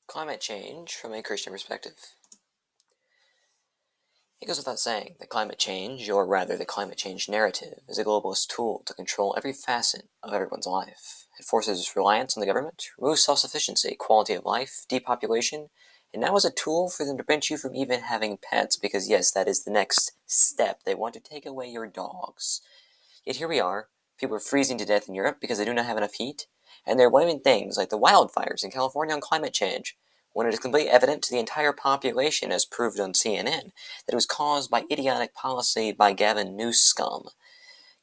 Climate change from a Christian perspective. It goes without saying that climate change, or rather the climate change narrative, is a globalist tool to control every facet of everyone's life. It forces reliance on the government, removes self-sufficiency, quality of life, depopulation, and now is a tool for them to prevent you from even having pets, because yes, that is the next step. They want to take away your dogs. Yet here we are, people are freezing to death in Europe because they do not have enough heat, and they're blaming things like the wildfires in California on climate change, when it is completely evident to the entire population, as proved on CNN, that it was caused by idiotic policy by Gavin Newsom.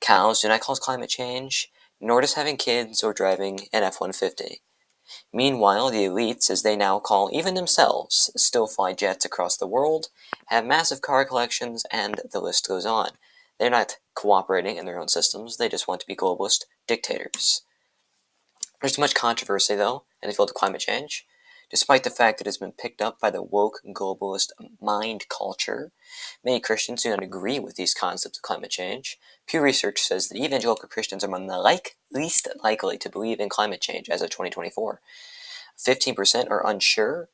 Cows do not cause climate change, nor does having kids or driving an F-150. Meanwhile, the elites, as they now call even themselves, still fly jets across the world, have massive car collections, and the list goes on. They're not cooperating in their own systems, they just want to be globalist dictators. There's too much controversy, though, in the field of climate change. Despite the fact that it's been picked up by the woke globalist mind culture, many Christians do not agree with these concepts of climate change. Pew Research says that evangelical Christians are among the least likely to believe in climate change as of 2024. 15% are unsure,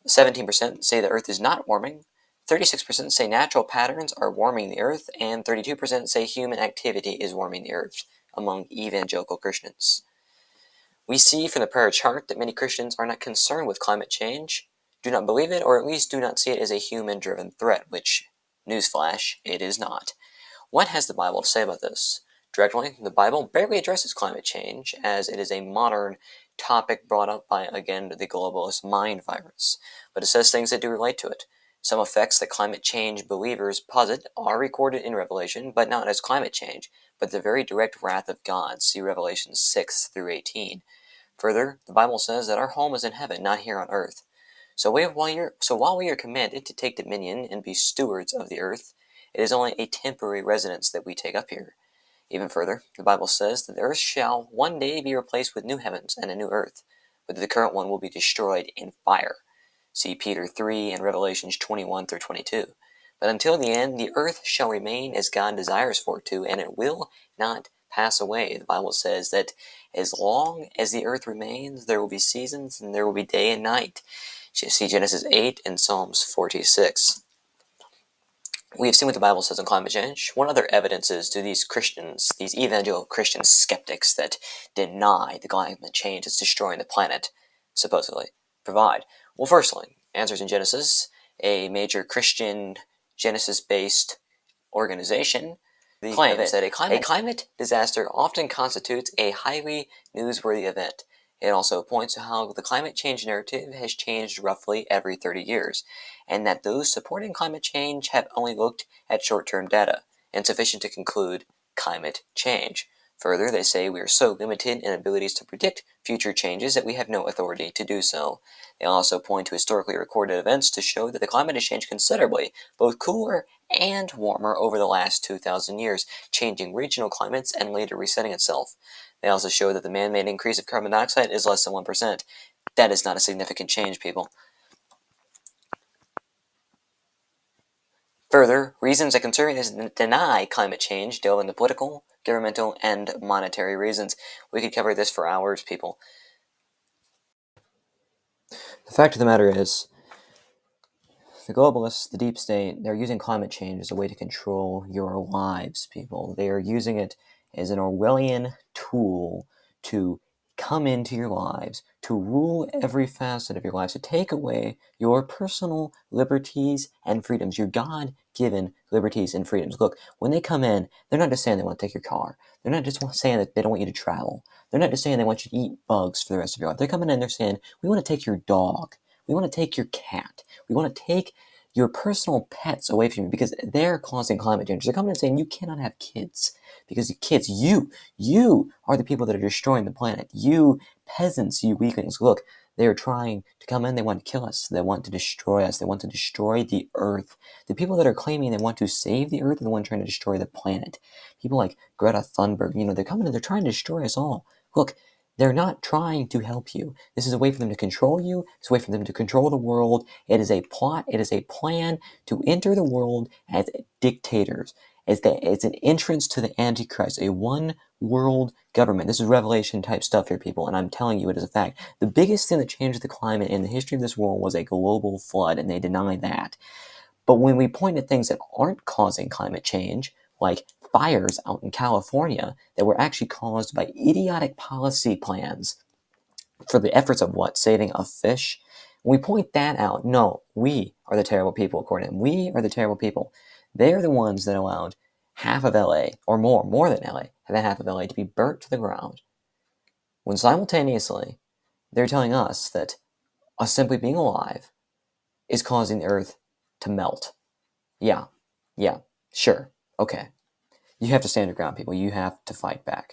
17% say the Earth is not warming, 36% say natural patterns are warming the Earth, and 32% say human activity is warming the Earth among evangelical Christians. We see from the prayer chart that many Christians are not concerned with climate change, do not believe it, or at least do not see it as a human-driven threat, which, newsflash, it is not. What has the Bible to say about this? Directly, the Bible barely addresses climate change, as it is a modern topic brought up by, again, the globalist mind virus, but it says things that do relate to it. Some effects that climate change believers posit are recorded in Revelation, but not as climate change, but the very direct wrath of God. See Revelation 6 through 18. Further, the Bible says that our home is in heaven, not here on earth. So while we are commanded to take dominion and be stewards of the earth, it is only a temporary residence that we take up here. Even further, the Bible says that the earth shall one day be replaced with new heavens and a new earth, but the current one will be destroyed in fire. See Peter 3 and Revelations 21 through 22. But until the end, the earth shall remain as God desires for it to, and it will not pass away. The Bible says that as long as the earth remains, there will be seasons and there will be day and night. See Genesis 8 and Psalms 46. We have seen what the Bible says on climate change. What other evidences do these Christians, these evangelical Christian skeptics that deny the climate change is destroying the planet, supposedly, provide? Well, firstly, answers in Genesis, a major Christian Genesis-based organization, claims that a climate disaster often constitutes a highly newsworthy event. It also points to how the climate change narrative has changed roughly every 30 years, and that those supporting climate change have only looked at short-term data, insufficient to conclude climate change. Further, they say we are so limited in abilities to predict future changes that we have no authority to do so. They also point to historically recorded events to show that the climate has changed considerably, both cooler and warmer over the last 2,000 years, changing regional climates and later resetting itself. They also show that the man-made increase of carbon dioxide is less than 1%. That is not a significant change, people. Further, reasons that conservatives deny climate change delve into political, governmental, and monetary reasons. We could cover this for hours, people. The fact of the matter is, the globalists, the deep state, they're using climate change as a way to control your lives, people. They are using it as an Orwellian tool to come into your lives, to rule every facet of your lives, to take away your personal liberties and freedoms, your God-given liberties and freedoms. Look, when they come in, they're not just saying they want to take your car. They're not just saying that they don't want you to travel. They're not just saying they want you to eat bugs for the rest of your life. They're coming in, they're saying, we want to take your dog. We want to take your cat. We want to take your personal pets away from you because they're causing climate change. They're coming and saying you cannot have kids because kids, you are the people that are destroying the planet. You peasants, you weaklings. Look, they are trying to come in. They want to kill us. They want to destroy us. They want to destroy the earth. The people that are claiming they want to save the earth are the ones trying to destroy the planet. People like Greta Thunberg, they're coming and they're trying to destroy us all. Look, they're not trying to help you. This is a way for them to control you. It's a way for them to control the world. It is a plot. It is a plan to enter the world as dictators. is that it's an entrance to the Antichrist, a one world government. This is Revelation type stuff here, people, and I'm telling you it is a fact. The biggest thing that changed the climate in the history of this world was a global flood, and they deny that. But when we point at things that aren't causing climate change, like fires out in California that were actually caused by idiotic policy plans for the efforts of what? Saving a fish? When we point that out, no, we are the terrible people, according to them. We are the terrible people. They are the ones that allowed half of LA, or more than LA, than half of LA to be burnt to the ground. When simultaneously, they're telling us that us simply being alive is causing the earth to melt. Yeah, sure, okay. You have to stand your ground, people. You have to fight back.